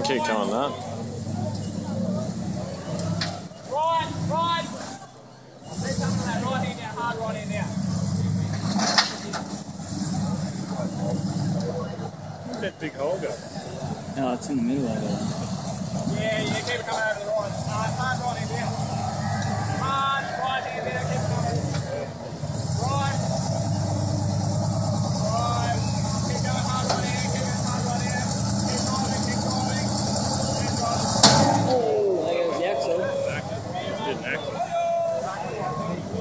Keep coming that. Right. See some of that right in there, hard right in there. Where'd that big hole go? No, it's in the middle of it. Yeah, keep it coming